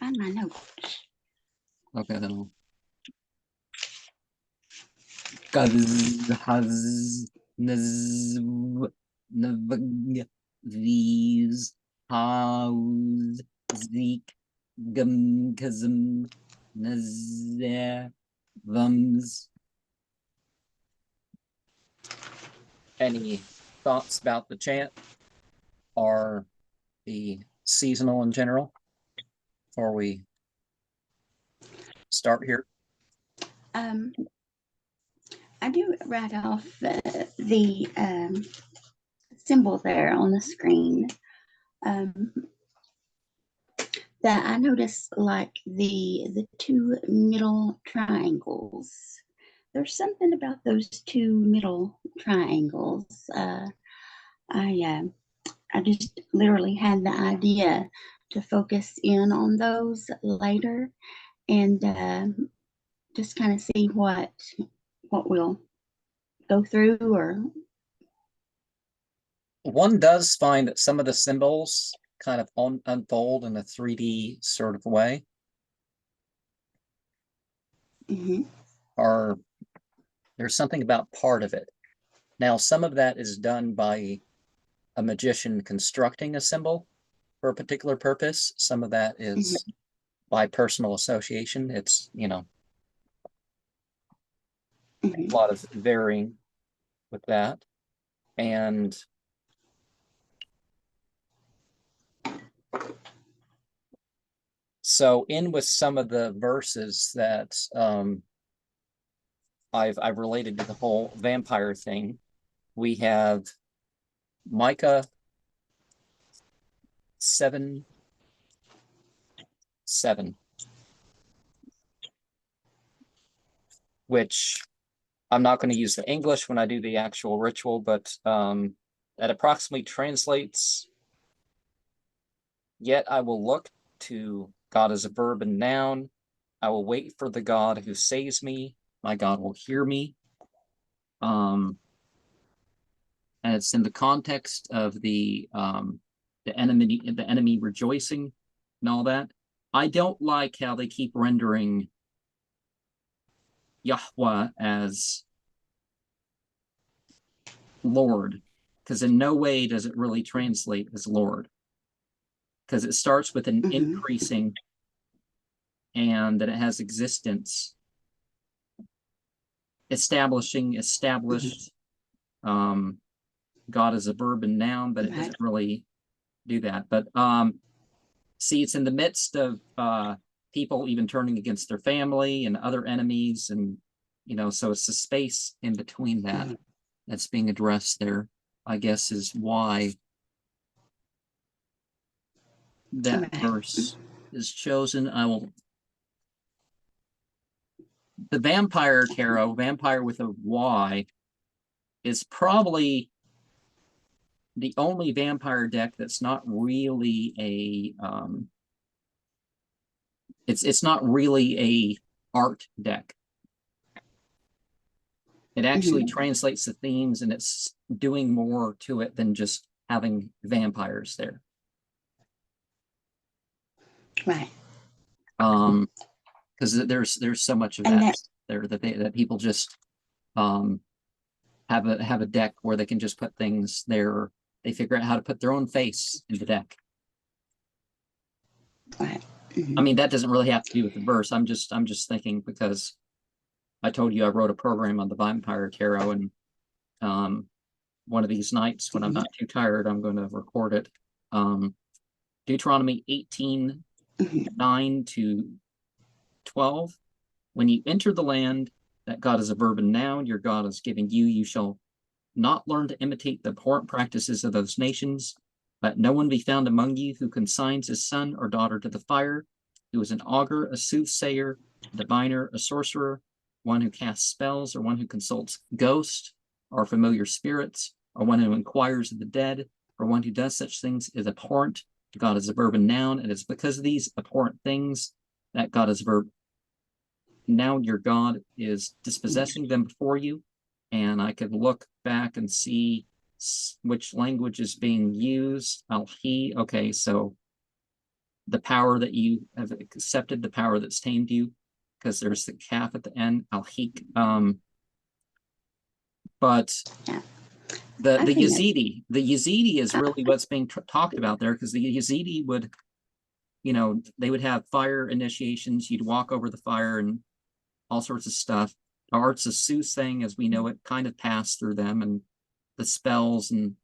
find my notes. Okay, then I'll. Guz, huz, nz, nvg, these, house, zeek, gum, kazm, nazir, vums. Any thoughts about the chant or the seasonal in general before we start here? I do write off the symbol there on the screen. That I noticed, like the two middle triangles. There's something about those two middle triangles. I just literally had the idea to focus in on those later and just kind of see what we'll go through. Or one does find that some of the symbols kind of unfold in a 3D sort of way. Or there's something about part of it. Now, some of that is done by a magician constructing a symbol for a particular purpose. Some of that is by personal association. It's, a lot of varying with that. And so in with some of the verses that I've related to the whole vampire thing, we have Micah 7:7, which I'm not going to use the English when I do the actual ritual, but that approximately translates, "Yet I will look to God as a verb and noun. I will wait for the God who saves me. My God will hear me." And it's in the context of the enemy rejoicing and all that. I don't like how they keep rendering Yahweh as Lord, because in no way does it really translate as Lord, because it starts with an increasing and that it has existence, established. God is a verb and noun, but it doesn't really do that. But see, it's in the midst of people even turning against their family and other enemies, and so it's the space in between that that's being addressed there, I guess, is why that verse is chosen. The Vampire Tarot, Vampire with a Y, is probably the only vampire deck that's not really a it's not really a art deck. It actually translates the themes, and it's doing more to it than just having vampires there. Right. Because there's so much of that there that people just have a deck where they can just put things there. They figure out how to put their own face in the deck. Right. I mean, that doesn't really have to do with the verse. I'm just thinking, because I told you I wrote a program on the Vampire Tarot, and one of these nights when I'm not too tired, I'm going to record it. Deuteronomy 18:9-12. When you enter the land that God is a verb and noun, your God is giving you, you shall not learn to imitate the abhorrent practices of those nations. Let no one be found among you who consigns his son or daughter to the fire, who is an augur, a soothsayer, a diviner, a sorcerer, one who casts spells, or one who consults ghosts or familiar spirits, or one who inquires of the dead, or one who does such things is abhorrent. God is a verb and noun, and it's because of these abhorrent things that God is a verb. Now your God is dispossessing them before you, and I could look back and see which language is being used. Okay, so the power that you have accepted, the power that's tamed you, because there's the calf at the end, al-hik. But Yeah. the Yazidi is really what's being talked about there, because the Yazidi would, they would have fire initiations. You'd walk over the fire and all sorts of stuff. The arts of soothsaying, as we know it, kind of passed through them, and the spells and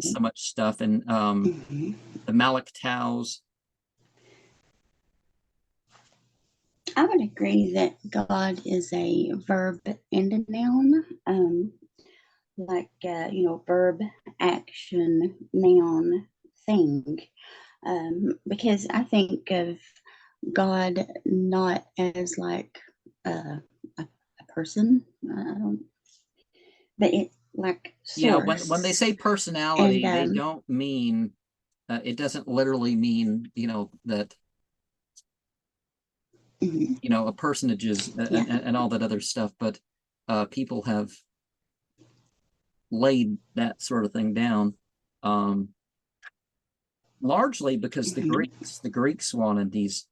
so much stuff. And the Malik Taus. I would agree that God is a verb and a noun, verb, action, noun, thing, because I think of God not as like a person, but it like source. Yeah, when they say personality, they don't mean, it doesn't literally mean, that, a personages and all that other stuff, but people have laid that sort of thing down, largely because the Greeks wanted these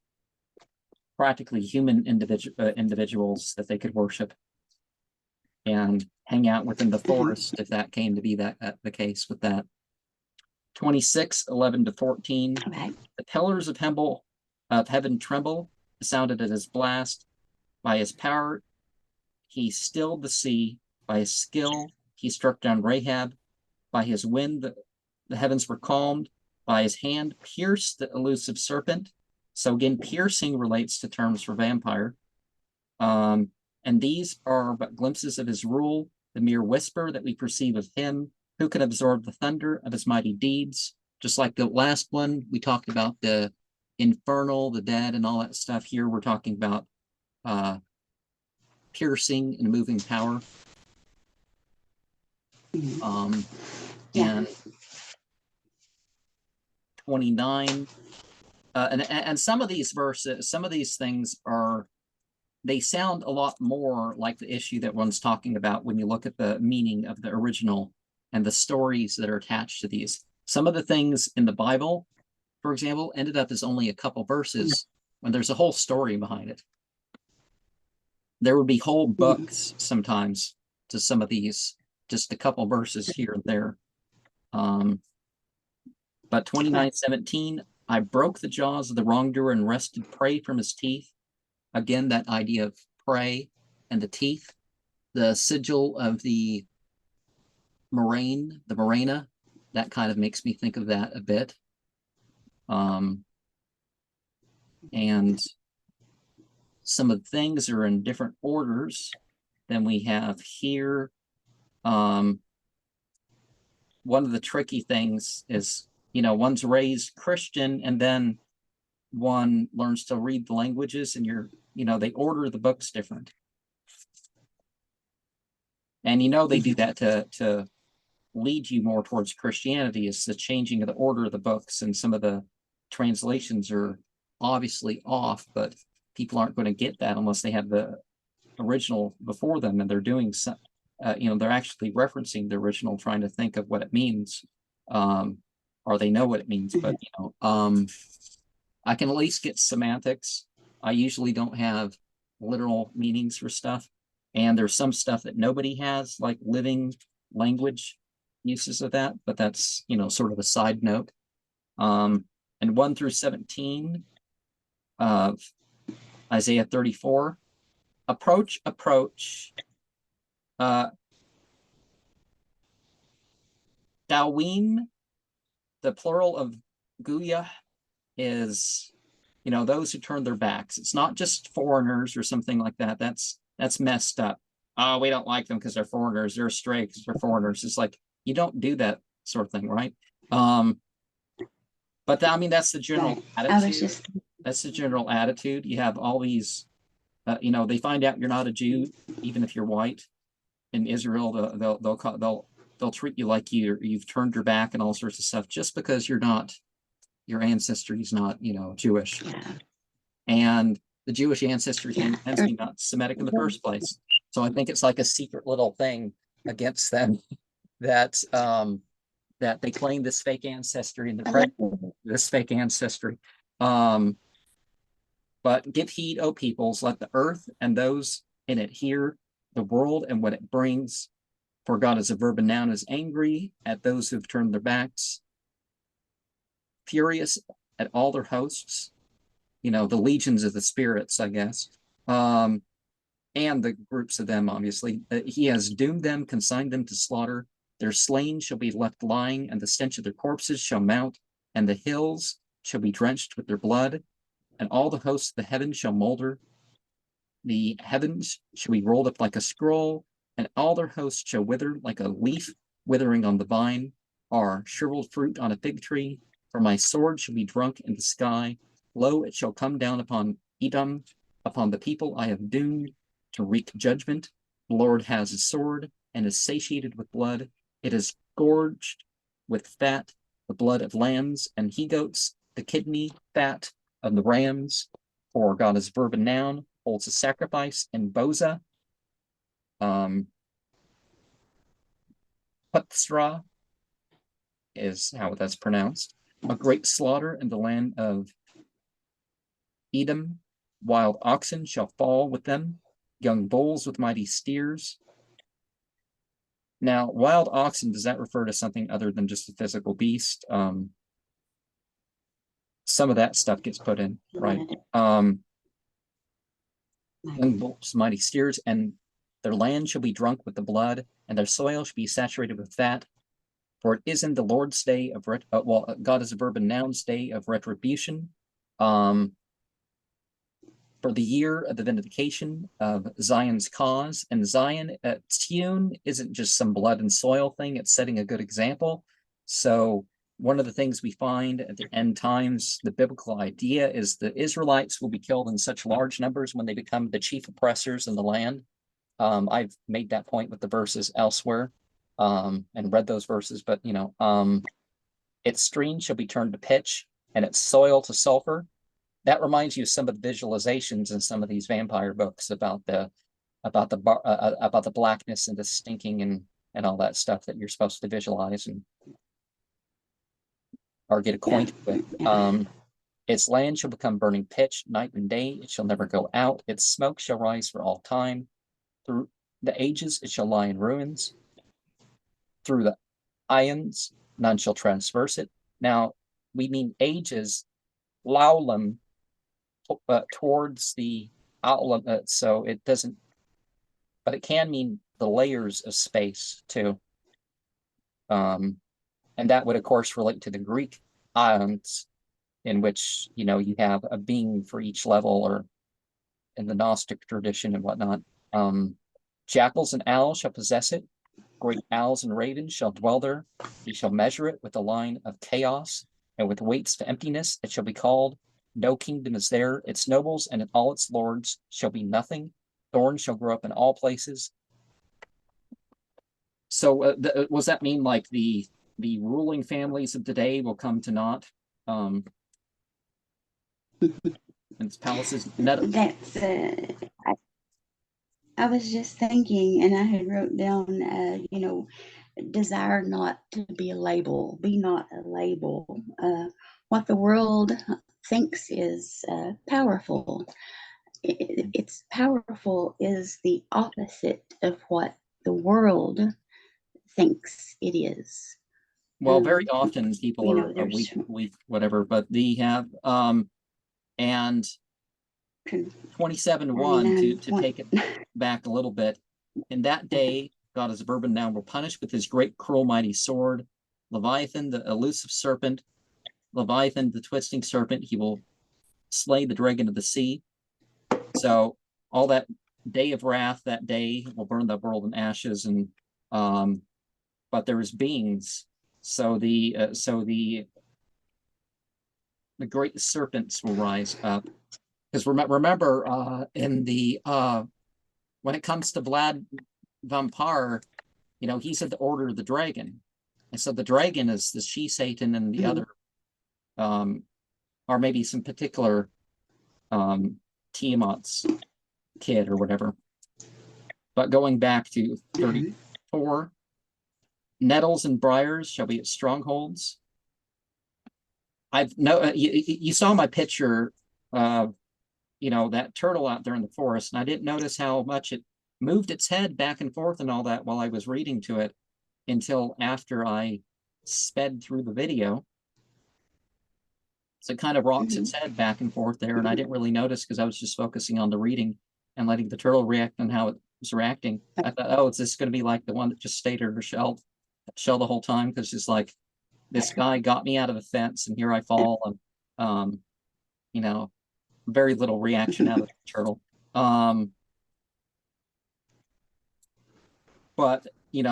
practically human individuals that they could worship and hang out within the forest, if that came to be the case with that. 26:11-14. Okay. The pillars of heaven tremble, sounded at his blast. By his power, he stilled the sea. By his skill, he struck down Rahab. By his wind, the heavens were calmed. By his hand, pierced the elusive serpent. So again, piercing relates to terms for vampire. And these are but glimpses of his rule, the mere whisper that we perceive of him. Who can absorb the thunder of his mighty deeds? Just like the last one, we talked about the infernal, the dead, and all that stuff. Here we're talking about piercing and moving power. And 29. And some of these verses, some of these things they sound a lot more like the issue that one's talking about when you look at the meaning of the original and the stories that are attached to these. Some of the things in the Bible, for example, ended up as only a couple verses when there's a whole story behind it. There would be whole books sometimes to some of these, just a couple verses here and there. But 29:17, I broke the jaws of the wrongdoer and wrested prey from his teeth. Again, that idea of prey and the teeth. The sigil of the Morena, that kind of makes me think of that a bit. And some of the things are in different orders than we have here. One of the tricky things is, one's raised Christian and then one learns to read the languages, and they order the books different. And they do that to lead you more towards Christianity, is the changing of the order of the books, and some of the translations are obviously off, but people aren't going to get that unless they have the original before them, and they're doing some, they're actually referencing the original, trying to think of what it means, or they know what it means. But I can at least get semantics. I usually don't have literal meanings for stuff, and there's some stuff that nobody has, like living language uses of that, but that's sort of a side note. And 1-17 of Isaiah 34. Approach. Dawim, the plural of Guya, is those who turn their backs. It's not just foreigners or something like that. That's messed up. Oh, we don't like them because they're foreigners. They're astray because they're foreigners. It's like, you don't do that sort of thing, right? But that's the general attitude. That's the general attitude. You have all these, they find out you're not a Jew, even if you're white. In Israel, they'll treat you like you've turned your back and all sorts of stuff, just because your ancestry is not, Jewish. Yeah. And the Jewish ancestry thing tends to be not Semitic in the first place. So I think it's like a secret little thing against them that that they claim this fake ancestry and this fake ancestry. But give heed, O peoples, let the earth and those in it hear the world and what it brings. For God as a verb and noun is angry at those who've turned their backs, furious at all their hosts, the legions of the spirits, I guess, and the groups of them, obviously. He has doomed them, consigned them to slaughter. Their slain shall be left lying, and the stench of their corpses shall mount, and the hills shall be drenched with their blood, and all the hosts of the heavens shall molder. The heavens shall be rolled up like a scroll, and all their hosts shall wither like a leaf withering on the vine, or shriveled fruit on a fig tree. For my sword shall be drunk in the sky. Lo, it shall come down upon Edom, upon the people I have doomed to wreak judgment. The Lord has a sword and is satiated with blood. It is gorged with fat, the blood of lambs and he-goats, the kidney fat of the rams. For God is verb and noun, holds a sacrifice in Boza. Putsra is how that's pronounced. A great slaughter in the land of Edom. Wild oxen shall fall with them, young bulls with mighty steers. Now, wild oxen, does that refer to something other than just a physical beast? Some of that stuff gets put in, right? Young bulls, mighty steers, and their land shall be drunk with the blood, and their soil shall be saturated with fat. For it isn't the Lord's day of God is a verb and noun's day of retribution. For the year of the vindication of Zion's cause. And Zion, Tune isn't just some blood and soil thing, it's setting a good example. So one of the things we find at the end times, the biblical idea is the Israelites will be killed in such large numbers when they become the chief oppressors in the land. I've made that point with the verses elsewhere, and read those verses, but its stream shall be turned to pitch and its soil to sulfur. That reminds you of some of the visualizations in some of these vampire books about the blackness and the stinking and all that stuff that you're supposed to visualize and or get acquainted with. Its land shall become burning pitch night and day. It shall never go out. Its smoke shall rise for all time. Through the ages it shall lie in ruins. Through the ions none shall transverse it. Now we mean ages, laulam, towards the outlet, so it doesn't, but it can mean the layers of space too. And that would of course relate to the Greek ions, in which you have a being for each level, or in the Gnostic tradition and whatnot. Jackals and owls shall possess it. Great owls and ravens shall dwell there. He shall measure it with a line of chaos, and with weights to emptiness. It shall be called, no kingdom is there. Its nobles and all its lords shall be nothing. Thorns shall grow up in all places. So does that mean like the ruling families of today will come to naught? And its palaces. That's I was just thinking, and I had wrote down, desire not to be a label, be not a label. What the world thinks is powerful. It's powerful is the opposite of what the world thinks it is. Well, very often people are weak, whatever, but they have and 27:1 to take it back a little bit. In that day, God as a verb and noun will punish with his great, cruel, mighty sword. Leviathan, the elusive serpent, Leviathan, the twisting serpent, he will slay the dragon of the sea. So all that day of wrath, that day will burn the world in ashes, and but there is beings. So the great serpents will rise up. Because remember, in the when it comes to Vlad Vampire, he's at the order of the dragon, and so the dragon is the she Satan, and the other, or maybe some particular Tiamat's kid or whatever. But going back to 34, Nettles and briars shall be its strongholds. You saw my picture of, that turtle out there in the forest, and I didn't notice how much it moved its head back and forth and all that while I was reading to it until after I sped through the video. So it kind of rocks its head back and forth there, and I didn't really notice because I was just focusing on the reading and letting the turtle react on how it was reacting. I thought, oh, is this going to be like the one that just stayed in her shell the whole time? Because it's like, this guy got me out of the fence, and here I fall, and very little reaction out of the turtle. But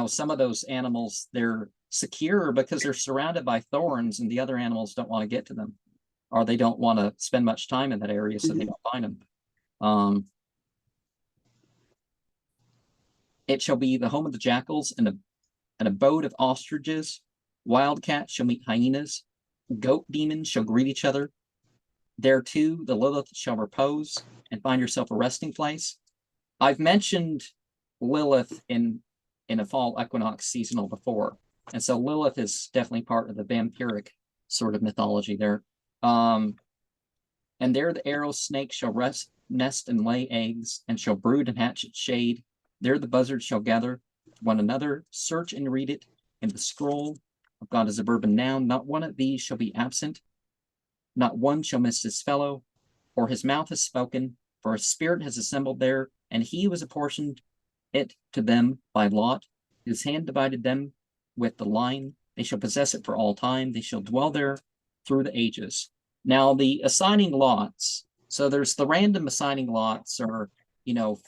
some of those animals, they're secure because they're surrounded by thorns, and the other animals don't want to get to them, or they don't want to spend much time in that area, so they don't find them. It shall be the home of the jackals and an abode of ostriches. Wildcats shall meet hyenas. Goat demons shall greet each other. There too, the Lilith shall repose and find herself a resting place. I've mentioned Lilith in a fall equinox seasonal before, and so Lilith is definitely part of the vampiric sort of mythology there. And there the arrow snake shall nest and lay eggs, and shall brood and hatch its shade. There the buzzards shall gather one another, search and read it in the scroll of God as a verb and noun. Not one of these shall be absent. Not one shall miss his fellow, for his mouth has spoken, for a spirit has assembled there, and he was apportioned it to them by lot. His hand divided them with the line. They shall possess it for all time. They shall dwell there through the ages. Now, the assigning lots, so there's the random assigning lots, or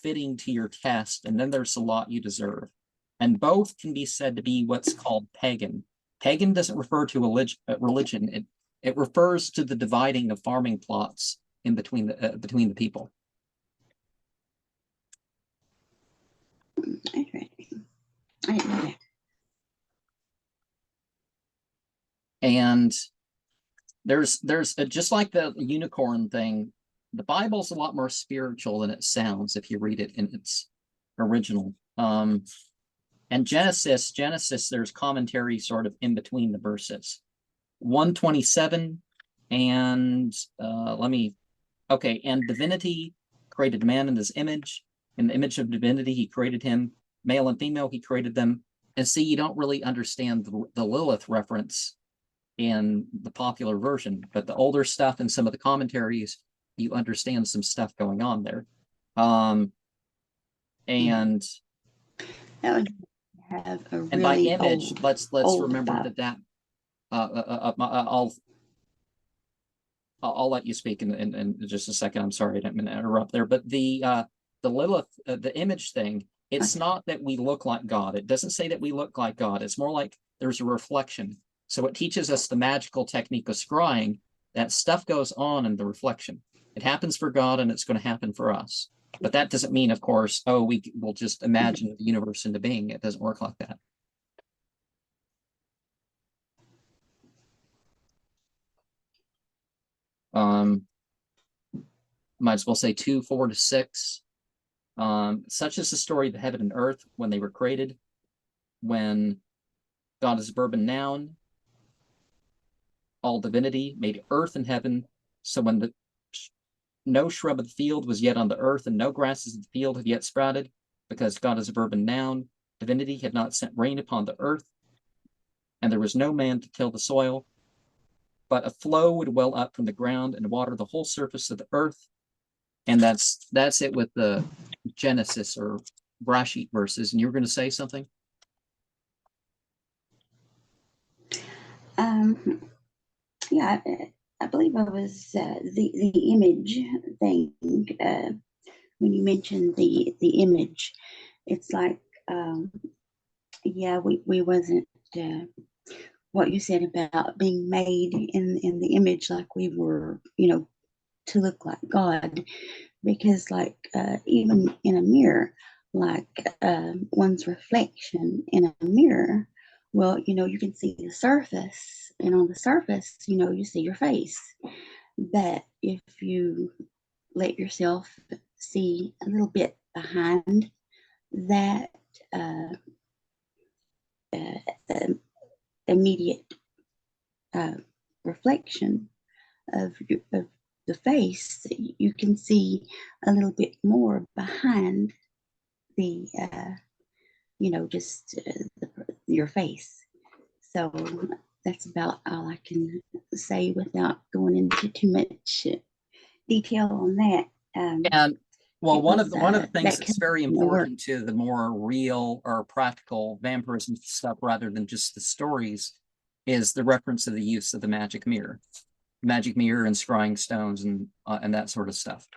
fitting to your test, and then there's the lot you deserve. And both can be said to be what's called pagan. Pagan doesn't refer to a religion. It refers to the dividing of farming plots in between the people. Interesting. I didn't know that. And there's just like the unicorn thing, the Bible's a lot more spiritual than it sounds if you read it in its original. And Genesis, there's commentary sort of in between the verses. 127 and and divinity created man in his image. In the image of divinity, he created him. Male and female, he created them. And see, you don't really understand the Lilith reference in the popular version, but the older stuff and some of the commentaries, you understand some stuff going on there. And that would have a really and by image, let's remember that I'll let you speak in just a second. I'm sorry, I didn't mean to interrupt there. But the Lilith, the image thing, it's not that we look like God. It doesn't say that we look like God. It's more like there's a reflection. So it teaches us the magical technique of scrying, that stuff goes on in the reflection. It happens for God, and it's going to happen for us. But that doesn't mean, of course, we will just imagine the universe into being. It doesn't work like that. Might as well say 2, 4 to 6. Such is the story of the heaven and earth when they were created. When God is a verb and noun, all divinity made earth and heaven. So when no shrub of the field was yet on the earth, and no grasses of the field had yet sprouted, because God is a verb and noun, divinity had not sent rain upon the earth, and there was no man to till the soil, but a flow would well up from the ground and water the whole surface of the earth. And that's it with the Genesis or Brashit verses. And you were going to say something? Yeah, I believe I was the image thing. When you mentioned the image, it's like we wasn't what you said about being made in the image, like we were, to look like God, because like even in a mirror, like one's reflection in a mirror, well, you can see the surface, and on the surface, you see your face. But if you let yourself see a little bit behind that, immediate reflection of the face, you can see a little bit more behind the, just your face. So that's about all I can say without going into too much detail on that. And well, one of the things that that's very important to the more real or practical vampirism stuff, rather than just the stories, is the reference of the use of the magic mirror and scrying stones and that sort of stuff.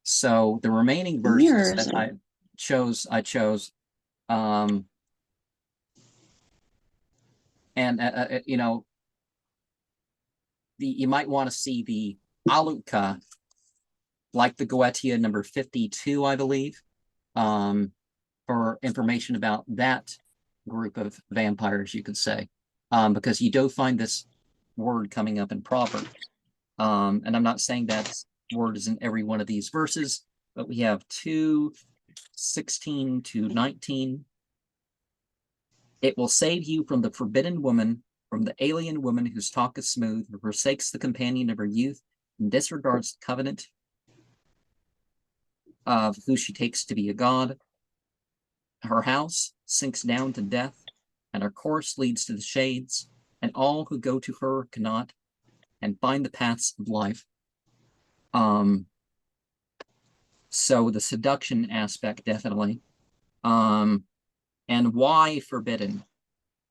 So the remaining verses that I chose, and you might want to see the Alutka, like the Goetia number 52, I believe, for information about that group of vampires, you could say, because you do find this word coming up in Proverbs. And I'm not saying that word is in every one of these verses, but we have 2:16 to 19. It will save you from the forbidden woman, from the alien woman whose talk is smooth, who forsakes the companion of her youth and disregards the covenant of who she takes to be a god. Her house sinks down to death, and her course leads to the shades, and all who go to her cannot and find the paths of life. So the seduction aspect, definitely. And why forbidden?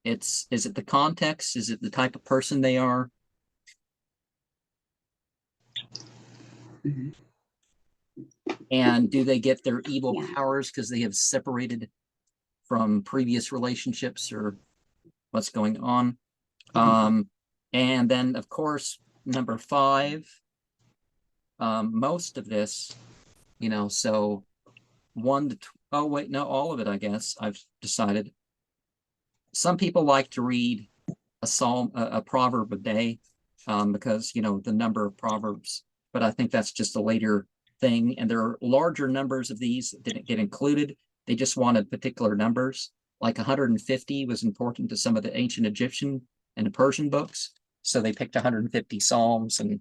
Is it the context? Is it the type of person they are? Mm-hmm. And do they get their evil powers because they have separated from previous relationships, or what's going on? And then, of course, number 5, most of this, so 1 to oh wait, no, all of it, I guess I've decided. Some people like to read a psalm, a proverb a day, because the number of proverbs, but I think that's just a later thing, and there are larger numbers of these that didn't get included. They just wanted particular numbers, like 150 was important to some of the ancient Egyptian and Persian books, so they picked 150 psalms, and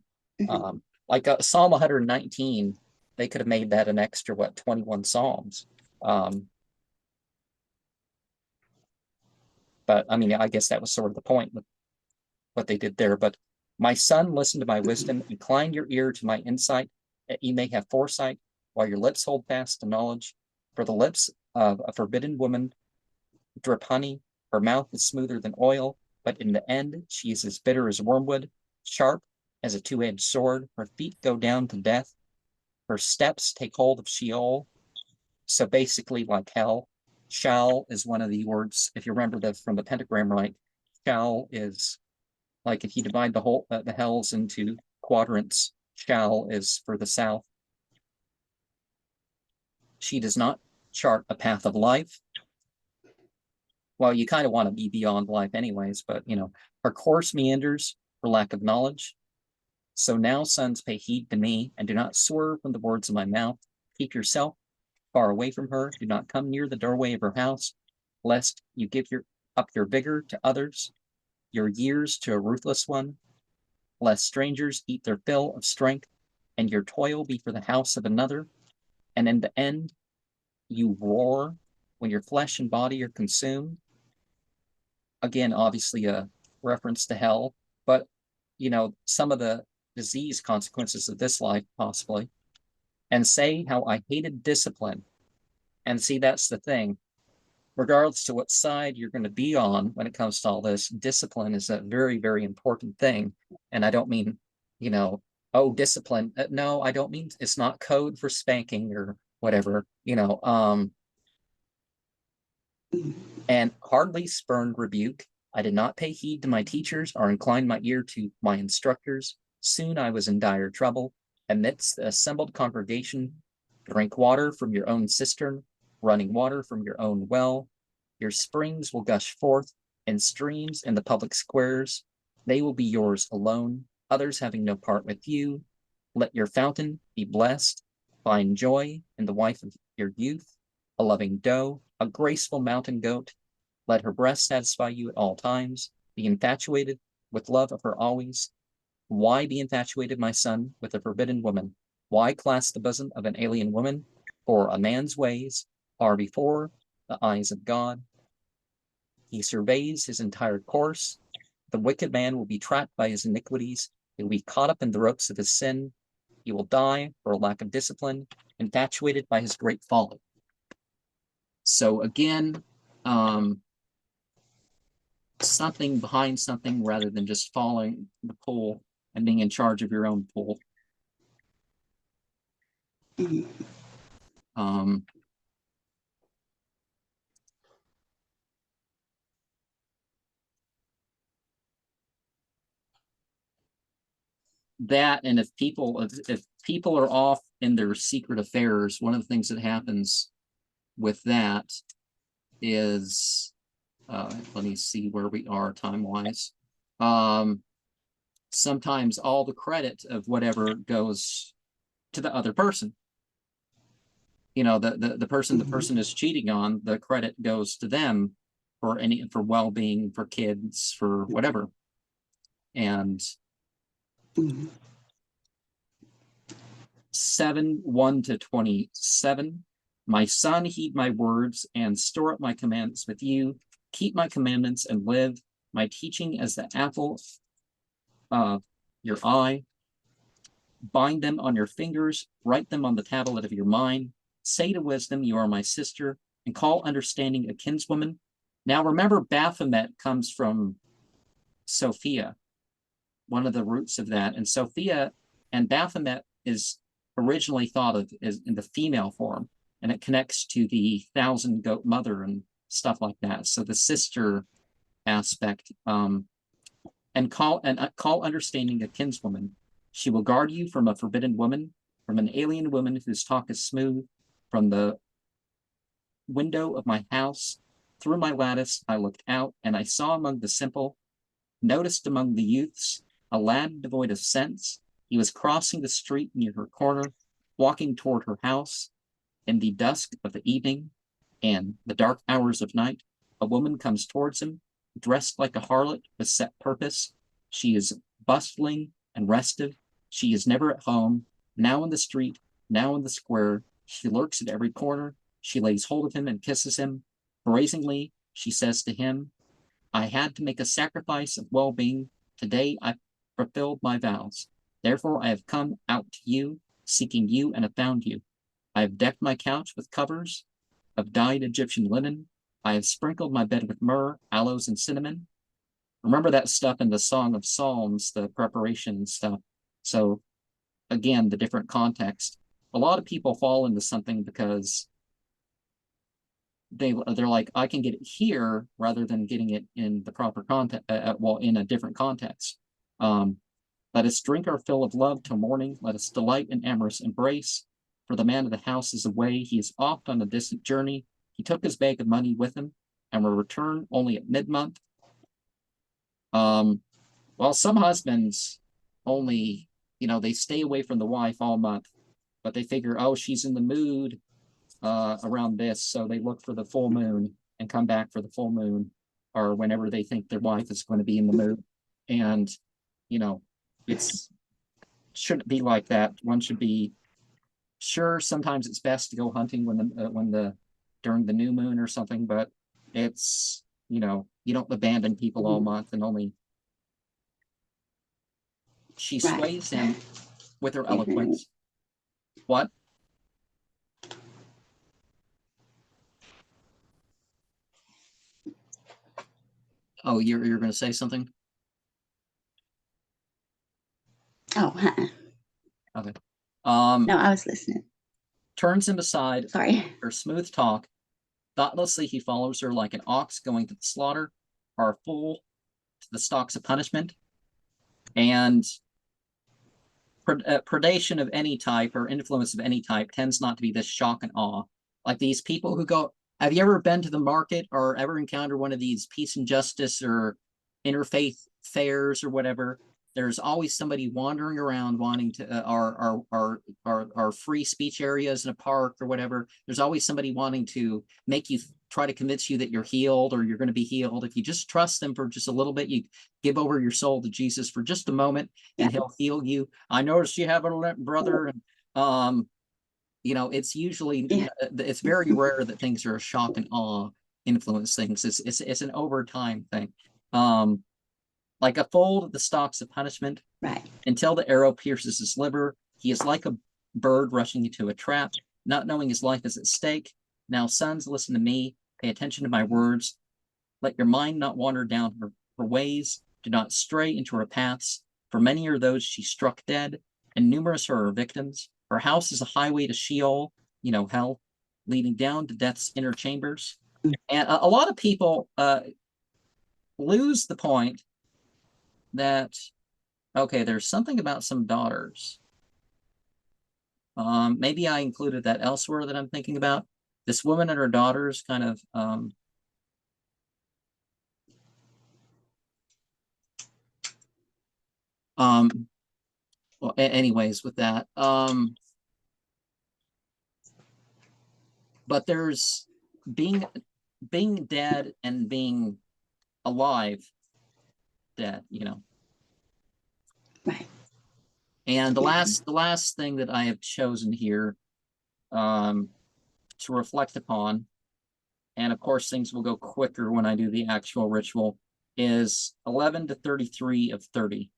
like Psalm 119, they could have made that an extra 21 psalms. But I mean, I guess that was sort of the point with what they did there. But my son, listen to my wisdom, incline your ear to my insight, that ye may have foresight, while your lips hold fast to knowledge. For the lips of a forbidden woman drip honey, her mouth is smoother than oil, but in the end she is as bitter as wormwood, sharp as a two-edged sword. Her feet go down to death, her steps take hold of Sheol. So basically, like hell. Shal is one of the words, if you remember that from the pentagram, right? Shal is like, if you divide the hells into quadrants, Shal is for the south. She does not chart a path of life. Well, you kind of want to be beyond life anyways, but her course meanders for lack of knowledge. So now, sons, pay heed to me, and do not swerve from the words of my mouth. Keep yourself far away from her. Do not come near the doorway of her house, lest you give up your vigor to others, your years to a ruthless one, lest strangers eat their fill of strength, and your toil be for the house of another. And in the end, you roar when your flesh and body are consumed. Again, obviously a reference to hell, but some of the disease consequences of this life, possibly. And say how I hated discipline. And see, that's the thing. Regardless to what side you're going to be on when it comes to all this, discipline is a very, very important thing. And I don't mean, discipline. No, I don't mean it's not code for spanking or whatever, and hardly spurned rebuke. I did not pay heed to my teachers or incline my ear to my instructors. Soon I was in dire trouble. Amidst the assembled congregation, drink water from your own cistern, running water from your own well. Your springs will gush forth in streams in the public squares. They will be yours alone, others having no part with you. Let your fountain be blessed. Find joy in the wife of your youth. a loving doe, a graceful mountain goat. Let her breast satisfy you at all times. Be infatuated with love of her always. Why be infatuated, my son, with a forbidden woman? Why clasp the bosom of an alien woman? For a man's ways are before the eyes of God. He surveys his entire course. The wicked man will be trapped by his iniquities. He will be caught up in the ropes of his sin. He will die for a lack of discipline, infatuated by his great folly. So again, something behind something rather than just following the pool and being in charge of your own pool. That, and if people are off in their secret affairs, one of the things that happens with that is let me see where we are time wise. Sometimes all the credit of whatever goes to the other person. You know, the person is cheating on, the credit goes to them for well-being, for kids, for whatever. And 7:1-27. My son, heed my words and store up my commandments with you. Keep my commandments and live. My teaching as the apple of your eye. Bind them on your fingers. Write them on the tablet of your mind. Say to wisdom, you are my sister, and call understanding a kinswoman. Now remember, Baphomet comes from Sophia, one of the roots of that. And Sophia and Baphomet is originally thought of as in the female form, and it connects to the 1,000 goat mother and stuff like that. So the sister aspect, and call understanding a kinswoman. She will guard you from a forbidden woman, from an alien woman whose talk is smooth. From the window of my house, through my lattice, I looked out, and I saw among the simple, noticed among the youths, a lad devoid of sense. He was crossing the street near her corner, walking toward her house. In the dusk of the evening and the dark hours of night, a woman comes towards him, dressed like a harlot with set purpose. She is bustling and restive. She is never at home, now in the street, now in the square. She lurks at every corner. She lays hold of him and kisses him. Brazenly, she says to him, I had to make a sacrifice of well-being. Today I fulfilled my vows. Therefore I have come out to you, seeking you, and have found you. I have decked my couch with covers of dyed Egyptian linen. I have sprinkled my bed with myrrh, aloes, and cinnamon. Remember that stuff in the Song of Psalms, the preparation stuff. So again, the different context. A lot of people fall into something because they're like, I can get it here rather than getting it in the proper context, in a different context. Let us drink our fill of love till morning. Let us delight in amorous embrace. For the man of the house is away. He is off on a distant journey. He took his bag of money with him and will return only at mid-month. Well, some husbands only, they stay away from the wife all month, but they figure, oh, she's in the mood around this, so they look for the full moon and come back for the full moon, or whenever they think their wife is going to be in the mood. And it's shouldn't be like that. One should be sure. Sometimes it's best to go hunting during the new moon or something, but it's you don't abandon people all month and only. She sways him with her eloquence. What? Oh, you're going to say something? Oh, okay. No, I was listening. Turns him aside. Sorry. Her smooth talk. Thoughtlessly, he follows her like an ox going to the slaughter, or a fool to the stocks of punishment. And predation of any type or influence of any type tends not to be this shock and awe. Like these people who go, have you ever been to the market or ever encountered one of these peace and justice or interfaith fairs or whatever? There's always somebody wandering around wanting to, or our free speech areas in a park or whatever, there's always somebody wanting to make you try to convince you that you're healed or you're going to be healed. If you just trust them for just a little bit, you give over your soul to Jesus for just a moment, and he'll heal you. I noticed you have a brother, and it's usually it's very rare that things are a shock and awe influence things. It's an over time thing. Like a fold of the stalks of punishment, right. Until the arrow pierces his liver. He is like a bird rushing into a trap, not knowing his life is at stake. Now, sons, listen to me. Pay attention to my words. Let your mind not wander down her ways. Do not stray into her paths. For many are those she struck dead, and numerous are her victims. Her house is a highway to Sheol, hell, leading down to death's inner chambers. And a lot of people lose the point that, okay, there's something about some daughters. Maybe I included that elsewhere that I'm thinking about. This woman and her daughters kind of well, anyways, with that. But there's being dead and being alive dead, Right. And the last thing that I have chosen here to reflect upon, and of course things will go quicker when I do the actual ritual, is 11 to 33 of 30.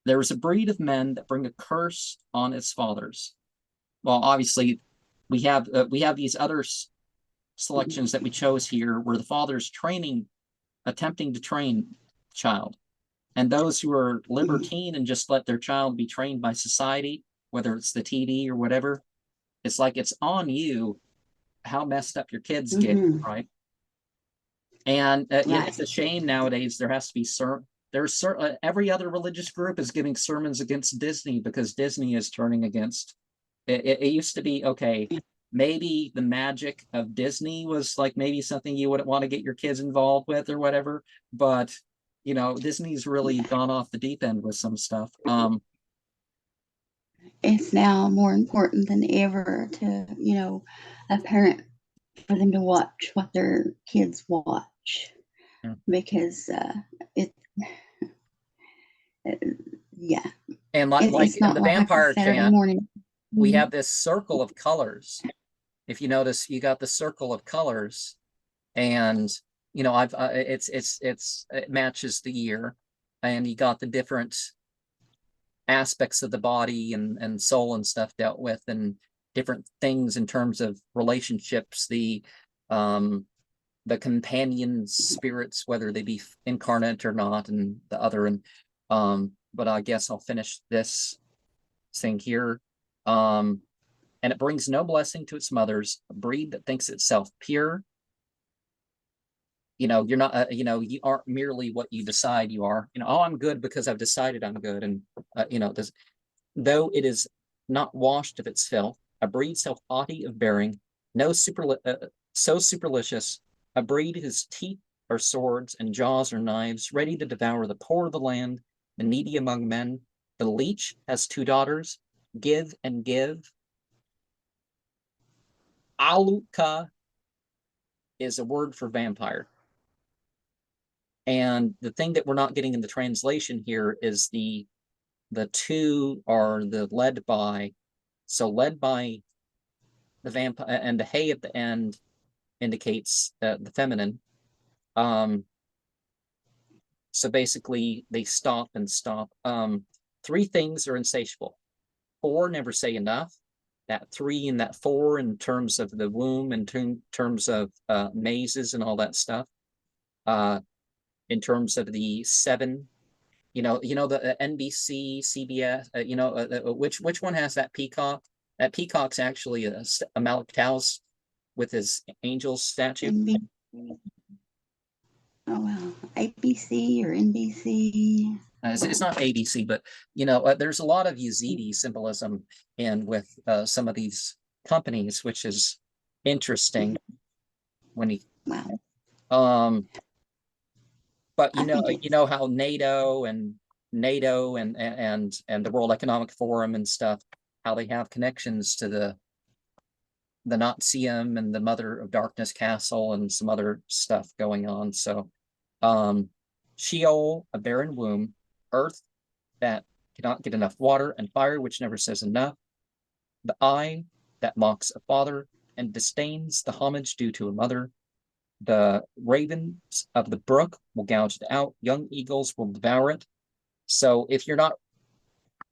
There is a breed of men that bring a curse on its fathers. Well, obviously, we have these other selections that we chose here, where the father's attempting to train the child, and those who are libertine and just let their child be trained by society, whether it's the TD or whatever, it's like it's on you how messed up your kids get, right? And it's a shame nowadays. There has to be every other religious group is giving sermons against Disney because Disney is turning against. It used to be okay. Maybe the magic of Disney was like maybe something you wouldn't want to get your kids involved with or whatever, but Disney's really gone off the deep end with some stuff. It's now more important than ever to, a parent, for them to watch what their kids watch, because yeah. And like it's in not the like vampire Saturday chant, morning. we have this circle of colors. If you notice, you got the circle of colors, and it matches the year, and you got the different aspects of the body and soul and stuff dealt with, and different things in terms of relationships, the companion spirits, whether they be incarnate or not, and the other. And but I guess I'll finish this thing here. And it brings no blessing to its mothers, a breed that thinks itself pure. You're not, you aren't merely what you decide you are. Oh, I'm good because I've decided I'm good. And, though it is not washed of its filth, a breed so haughty of bearing, so superstitious, a breed whose teeth are swords and jaws are knives, ready to devour the poor of the land, the needy among men. The leech has 2 daughters, give and give. Aluka is a word for vampire. And the thing that we're not getting in the translation here is the 2 are the led by. So led by the vampire, and the hay at the end indicates the feminine. So basically they stop and stop. 3 things are insatiable. 4 never say enough. That 3 and that 4 in terms of the womb, in terms of mazes and all that stuff. In terms of the 7, the NBC, CBS, which one has that peacock? That peacock's actually a Malik Taos with his angel statue. Oh well, ABC or NBC. It's not ABC, but there's a lot of Yazidi symbolism in with some of these companies, which is interesting when you. Wow. But how NATO and the World Economic Forum and stuff how they have connections to the Nazium and the Mother of Darkness Castle and some other stuff going on. So, Sheol, a barren womb, earth that cannot get enough water, and fire which never says enough, the eye that mocks a father and disdains the homage due to a mother. The ravens of the brook will gouge it out, young eagles will devour it. So if you're not,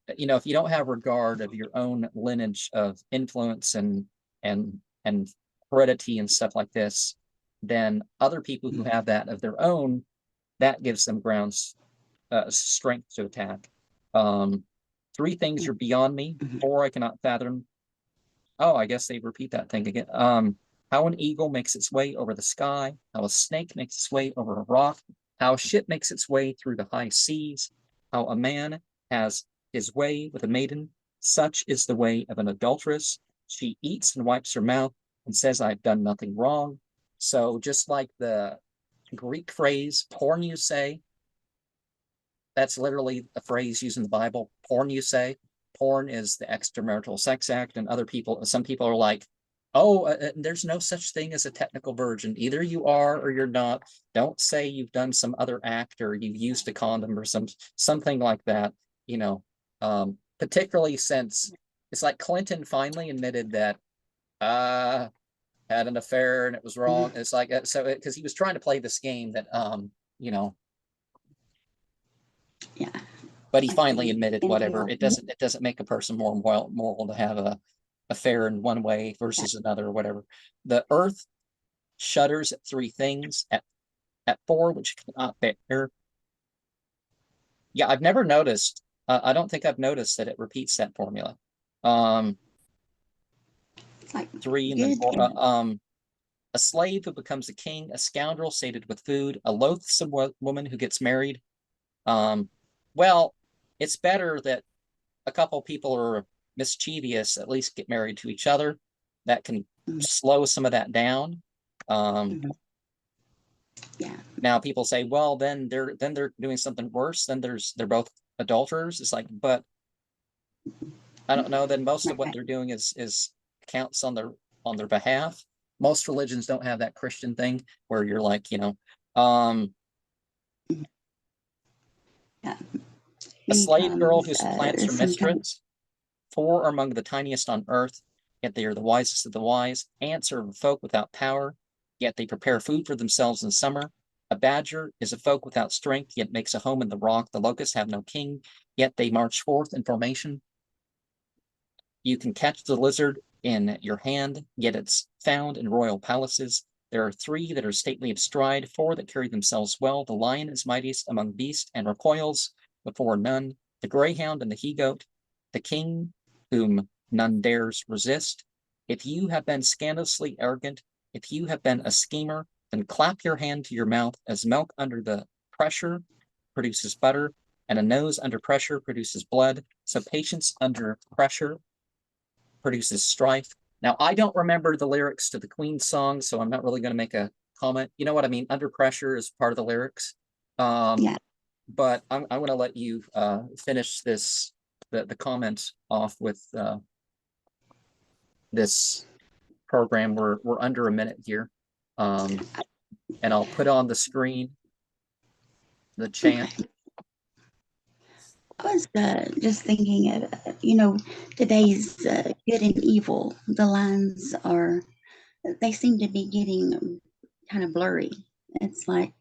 if you don't have regard of your own lineage of influence and heredity and stuff like this, then other people who have that of their own, that gives them grounds, strength to attack. 3 things are beyond me, 4 I cannot fathom. Oh, I guess they repeat that thing again. How an eagle makes its way over the sky, how a snake makes its way over a rock, how a ship makes its way through the high seas, how a man has his way with a maiden. Such is the way of an adulteress. She eats and wipes her mouth and says, I've done nothing wrong. So just like the Greek phrase, porn you say, that's literally a phrase used in the Bible. Porn you say. Porn is the extramarital sex act, and some people are like, oh, there's no such thing as a technical virgin. Either you are or you're not. Don't say you've done some other act or you've used a condom or something like that. Particularly since it's like Clinton finally admitted that had an affair and it was wrong. It's like because he was trying to play this game that Yeah. But he finally admitted whatever. It doesn't make a person more moral to have a affair in one way versus another or whatever. The earth shudders at 3 things, at 4 which cannot bear. Yeah, I've never noticed. I don't think I've noticed that it repeats that formula. It's like 3 and then 4. A slave who becomes a king, a scoundrel sated with food, a loathsome woman who gets married. Well, it's better that a couple people are mischievous, at least get married to each other. That can slow some of that down. Yeah. Now people say, well, then they're doing something worse. Then they're both adulterers. It's like, but I don't know. Then most of what they're doing is counts on their behalf. Most religions don't have that Christian thing where you're like, Yeah. A slave girl who supplants her mistress. 4 are among the tiniest on earth, yet they are the wisest of the wise. Ants are folk without power, yet they prepare food for themselves in summer. A badger is a folk without strength, yet makes a home in the rock. The locusts have no king, yet they march forth in formation. You can catch the lizard in your hand, yet it's found in royal palaces. There are 3 that are stately of stride, 4 that carry themselves well. The lion is mightiest among beasts and recoils before none. The greyhound and the he-goat, the king whom none dares resist. If you have been scandalously arrogant, if you have been a schemer, then clap your hand to your mouth, as milk under the pressure produces butter, and a nose under pressure produces blood. So patience under pressure produces strife. Now, I don't remember the lyrics to the Queen song, so I'm not really going to make a comment. You know what I mean? Under pressure is part of the lyrics. Yeah. But I'm going to let you finish the comment off with this program. We're under a minute here. And I'll put on the screen the chant. Okay. I was just thinking of, today's good and evil. The lines they seem to be getting kind of blurry. It's like